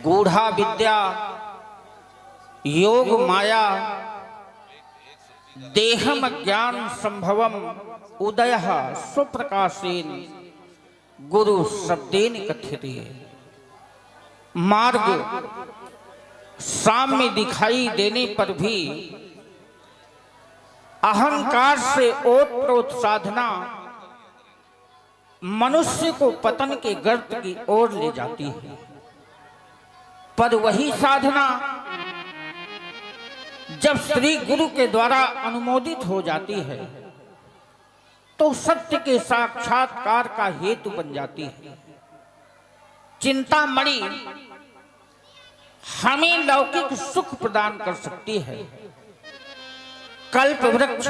गूढ़ा विद्या योग माया देहम ज्ञान संभवम उदय सुप्रकाशेन गुरु शब्देन कथ्यते। मार्ग सामने दिखाई देने पर भी अहंकार से ओतप्रोत साधना मनुष्य को पतन के गर्त की ओर ले जाती है। पर वही साधना जब श्री गुरु के द्वारा अनुमोदित हो जाती है तो सत्य के साक्षात्कार का हेतु बन जाती है। चिंतामणि हमें लौकिक सुख प्रदान कर सकती है, कल्प वृक्ष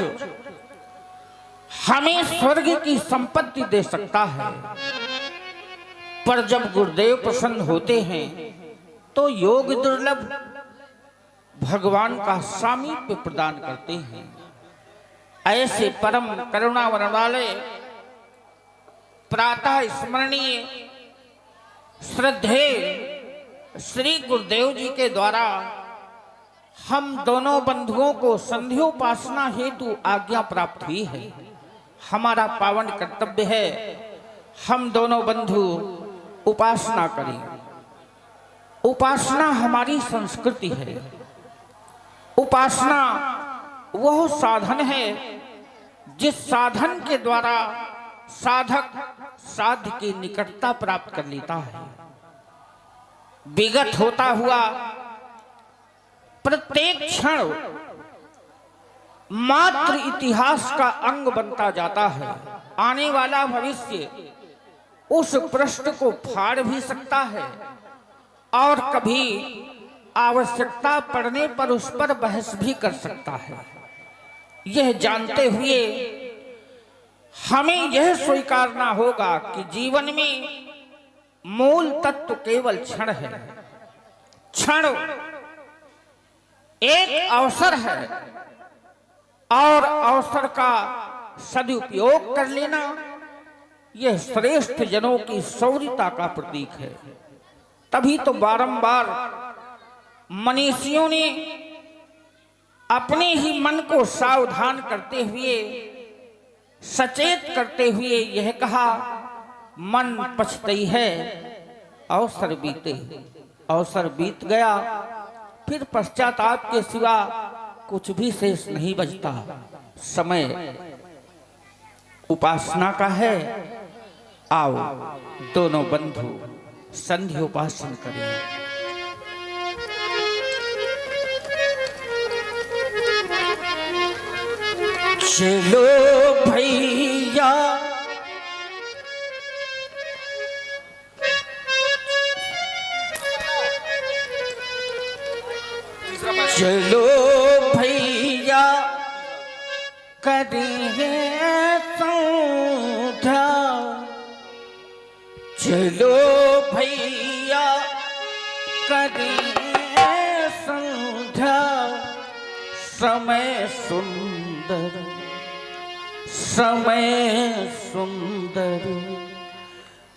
हमें स्वर्ग की संपत्ति दे सकता है, पर जब गुरुदेव प्रसन्न होते हैं तो योग दुर्लभ भगवान का सामीप्य प्रदान करते हैं। ऐसे परम करुणावन वाले प्रातः स्मरणीय श्रद्धेय श्री गुरुदेव जी के द्वारा हम दोनों बंधुओं को संध्योपासना हेतु आज्ञा प्राप्त हुई है। हमारा पावन कर्तव्य है हम दोनों बंधु उपासना करें। उपासना हमारी संस्कृति है। उपासना वह साधन है जिस साधन के द्वारा साधक साध्य की निकटता प्राप्त कर लेता है। विगत होता हुआ प्रत्येक क्षण मात्र इतिहास का अंग बनता जाता है। आने वाला भविष्य उस पृष्ठ को फाड़ भी सकता है और कभी आवश्यकता पड़ने पर उस पर बहस भी कर सकता है। यह जानते हुए हमें यह स्वीकारना होगा कि जीवन में मूल तत्व केवल क्षण है। क्षण एक अवसर है और अवसर का सदुपयोग कर लेना यह श्रेष्ठ जनों की शौर्यता का प्रतीक है। तभी तो बारंबार मनीषियों ने अपने ही मन को सावधान करते हुए सचेत करते हुए यह कहा, मन पछतई है अवसर बीते। अवसर बीत गया फिर पश्चाताप के सिवा कुछ भी शेष नहीं बचता। समय उपासना का है। आओ दोनों बंधु संध्योपासन करें। चलो भैया चलो भैया करें संध्या। चलो भैया करें संध्या। समय सुंदर समय सुंदर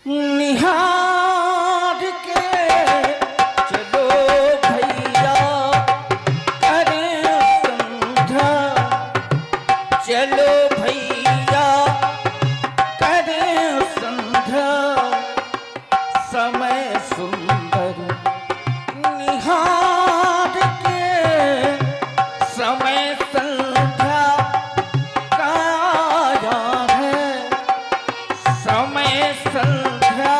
निहार के चलो भैया करें संध्या। चलो भैया करें संध्या। समय सुंदर निहार के समय संध्या का आया है। समय संध्या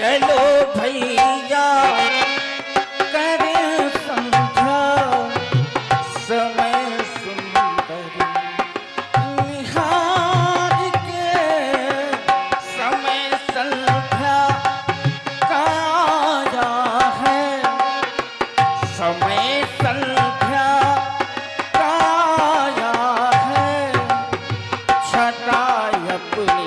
चलो भैया करें संध्या समय सुंदर निहार के समय संध्या का आया है समय संध्या का आया है छटा अपनी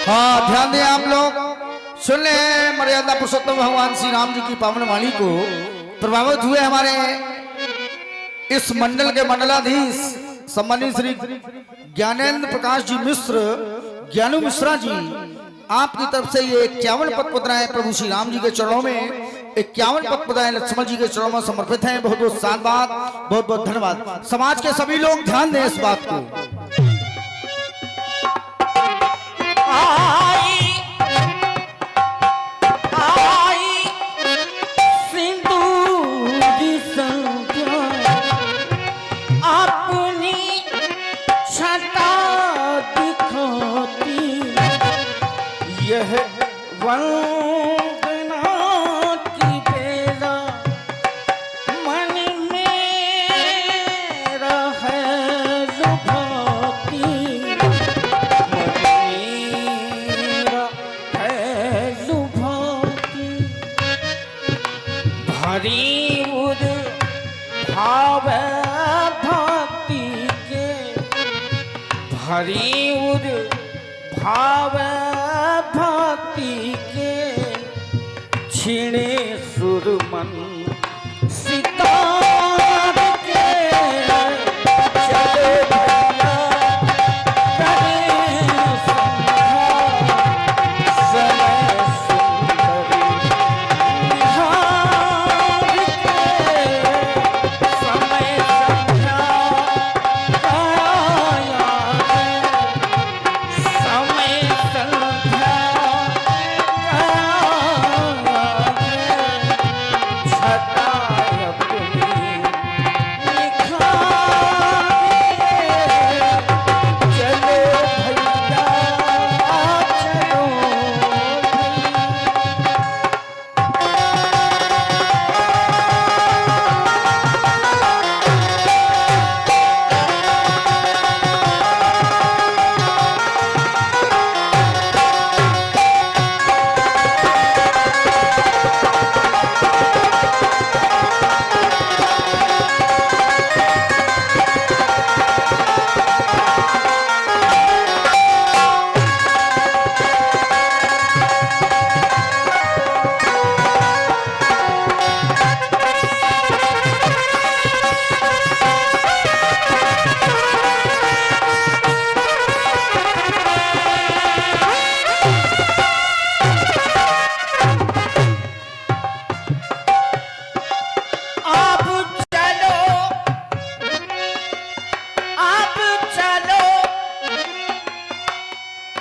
हाँ, ध्यान दें आप लोग, सुन ले मर्यादा पुरुषोत्तम भगवान श्री राम जी की पावन वाणी को। प्रभावित हुए हमारे इस मंडल के मंडलाधीश सम्मानित श्री ज्ञानेंद्र प्रकाश जी मिश्र, ज्ञानू मिश्रा जी, आपकी तरफ से ये 51 पद पत्राएं प्रभु श्री राम जी के चरणों में 51 पद पत्राएं लक्ष्मण जी के चरणों में समर्पित हैं। बहुत बहुत साधुवाद, बहुत बहुत धन्यवाद। समाज के सभी लोग ध्यान दें इस बात को। यह वंदना की बेला मन मेरा है लुभाती, मन मेरा है लुभाती। भरी उद भाव भक्ति के, भरी उद भाव भक्ति के छीणे सुरमन सितार के। चलो भैया करें संध्या समय सुंदर निहार के समय संध्या का आया है समय संध्या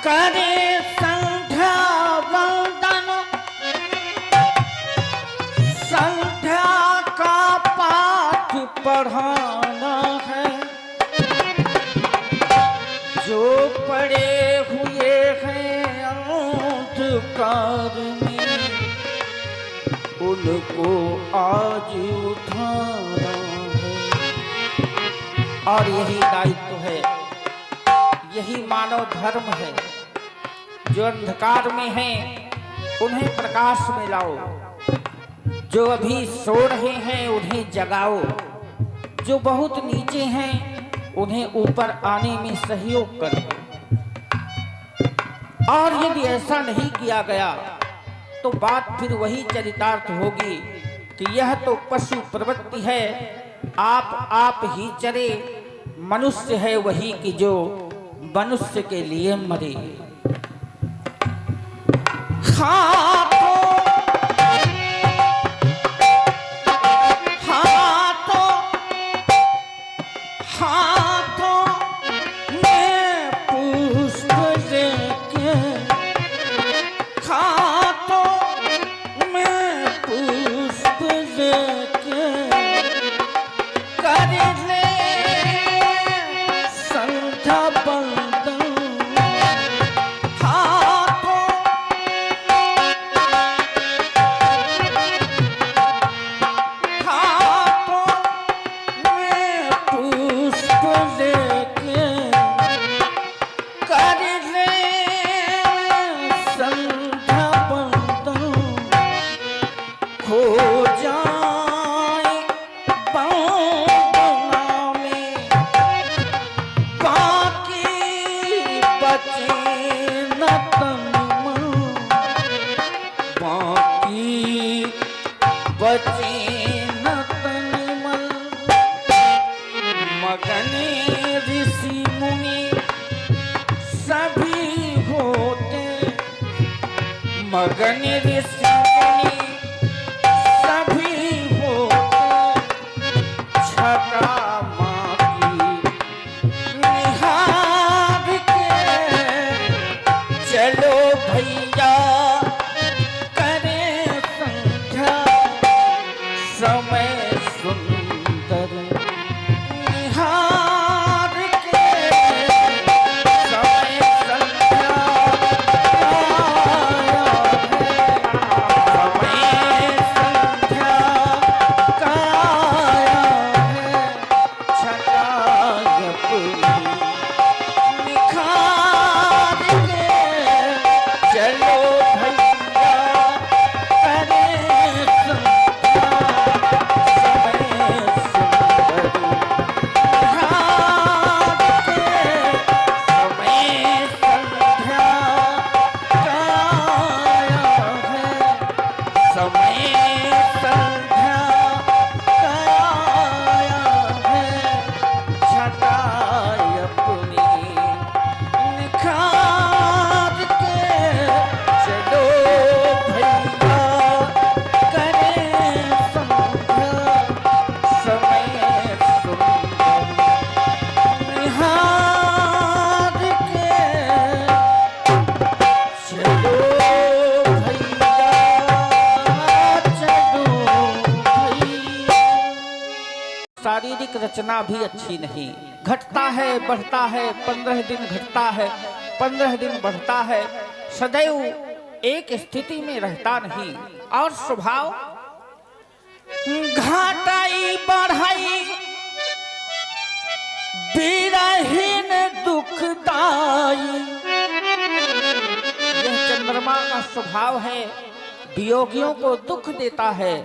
करे संध्या वंदन, संध्या का पाठ पढ़ाना है। जो पड़े हुए हैं अंधकार में, उनको आज उठाना है। और यही दायित्व है, यही मानव धर्म है। जो अंधकार में हैं उन्हें प्रकाश में लाओ, जो अभी सो रहे हैं उन्हें जगाओ, जो बहुत नीचे हैं उन्हें ऊपर आने में सहयोग करो। और यदि ऐसा नहीं किया गया तो बात फिर वही चरितार्थ होगी कि यह तो पशु प्रवृत्ति है, आप ही चरे, मनुष्य है वही कि जो मनुष्य के लिए मरे। मगन ऋषि मुनि सभी होते, छटा माँ की निहार के, चलो भैया करें संध्या, समय सुंदर निहार के, समय संध्या शारीरिक रचना भी अच्छी नहीं, घटता है बढ़ता है, 15 दिन घटता है 15 दिन बढ़ता है, सदैव एक स्थिति में रहता नहीं। और स्वभाव घटाई बढ़ाई विरहीन दुखदाई, यह चंद्रमा का स्वभाव है, वियोगियों को दुख देता है।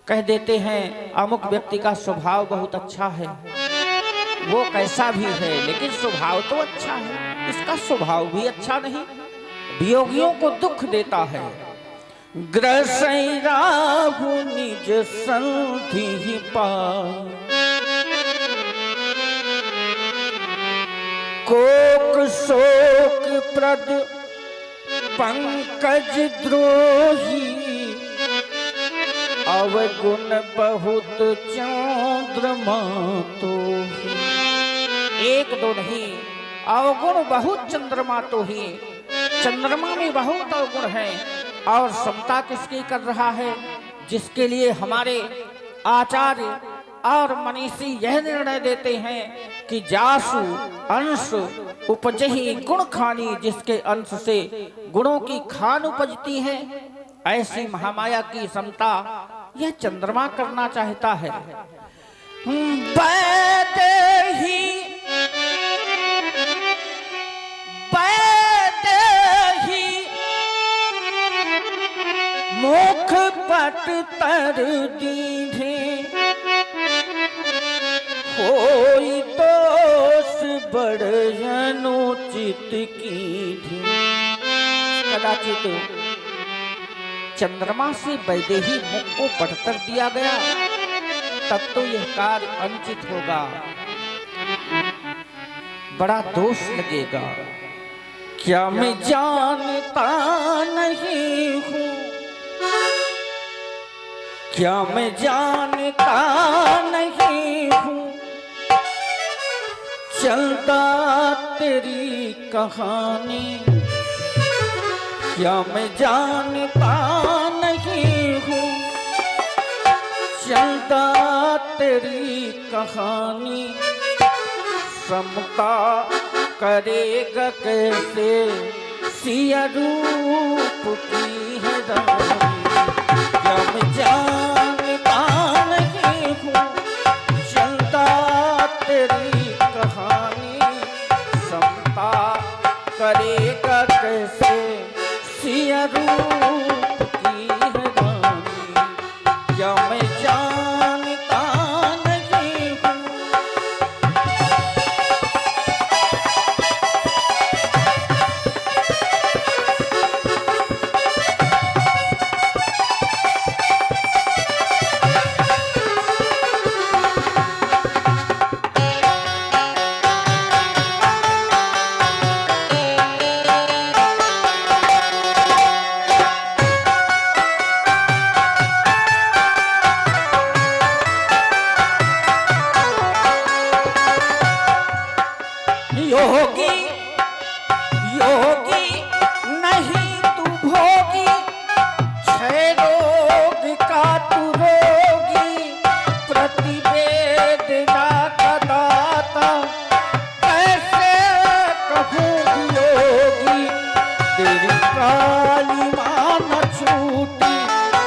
कह देते हैं अमुक व्यक्ति का स्वभाव बहुत अच्छा है, वो कैसा भी है लेकिन स्वभाव तो अच्छा है, इसका स्वभाव भी अच्छा नहीं, वियोगियों को दुख देता है। ग्रसई राहु निज संधि पाई, कोक शोक प्रद पंकज द्रोही, अवगुण बहुत चंद्रमा तो ही, एक दो नहीं अवगुण बहुत चंद्रमा तो ही, चंद्रमा में बहुत अवगुण है। और समता किसकी कर रहा है? जिसके लिए हमारे आचार्य और मनीषी यह निर्णय देते हैं कि जासु अंश उपजही गुण खानी, जिसके अंश से गुणों की खान उपजती है, ऐसी महामाया की समता यह चंद्रमा करना चाहता है। मुख पट तर दीधे, होई दोष बड़ जनो चित कीधी। कदाचित चंद्रमा से वैदेही मुख को बढ़कर दिया गया, तब तो यह कार्य अनुचित होगा, बड़ा दोष लगेगा। क्या मैं जानता नहीं हूँ, क्या मैं जानता नहीं हूँ, चलता तेरी कहानी। क्या मैं जानता नहीं हूँ, चलता तेरी कहानी। समता करेगा कैसे सिया रूप की है रानी। क्या मैं जानता नहीं हूँ, चलता तेरी कहानी। समता करेगा कैसे सिया रूप की है रानी। क्या मैं जानता नहीं हूँ। योगी योगी नहीं तू भोगी, क्षय रोग का तू रोगी। प्रतिवेदना का दाता कैसे कहूँ योगी। तेरी काली मान छूटी,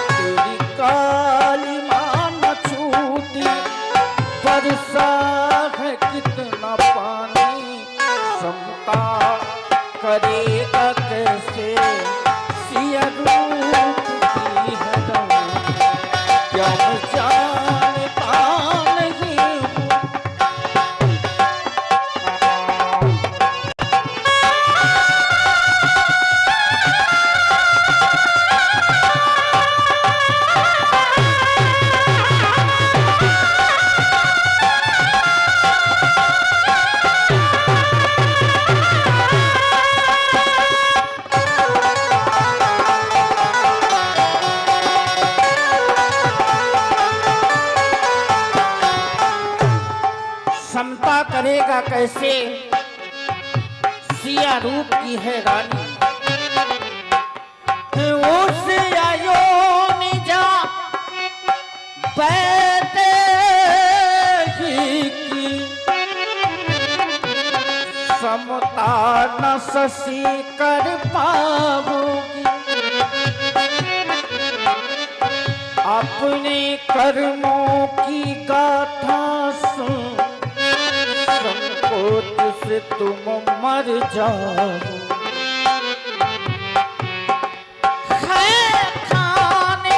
तेरी काली मान छूटी। बरसा है कितना पानी, समता करेगा कैसे सिया रूप की है रानी। क्या मैं जानता नहीं हूँ। समता करेगा कैसे सिया रूप की है रानी। उस आयो निजा बैठे ही की। समता न ससी कर पाओगी। अपने कर्मों की गाथा सुन, संकोच से तुम मर जाओ। है खाने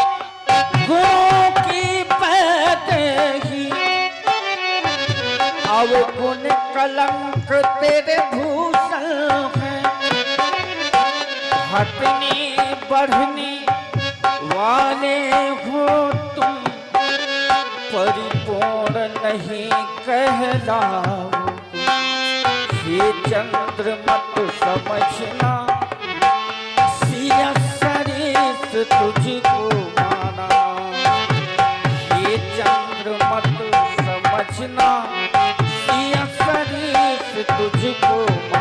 गुणों की पैदेही, अब गुण कलंक तेरे भूषण है। हटने बढ़ने वाले हो तुम, परिपूर्ण नहीं कहलाओ। ये चंद्र मत समझना, सिया सरिस तुझको माना। ये चंद्र मत समझना, सिया सरिस तुझको माना।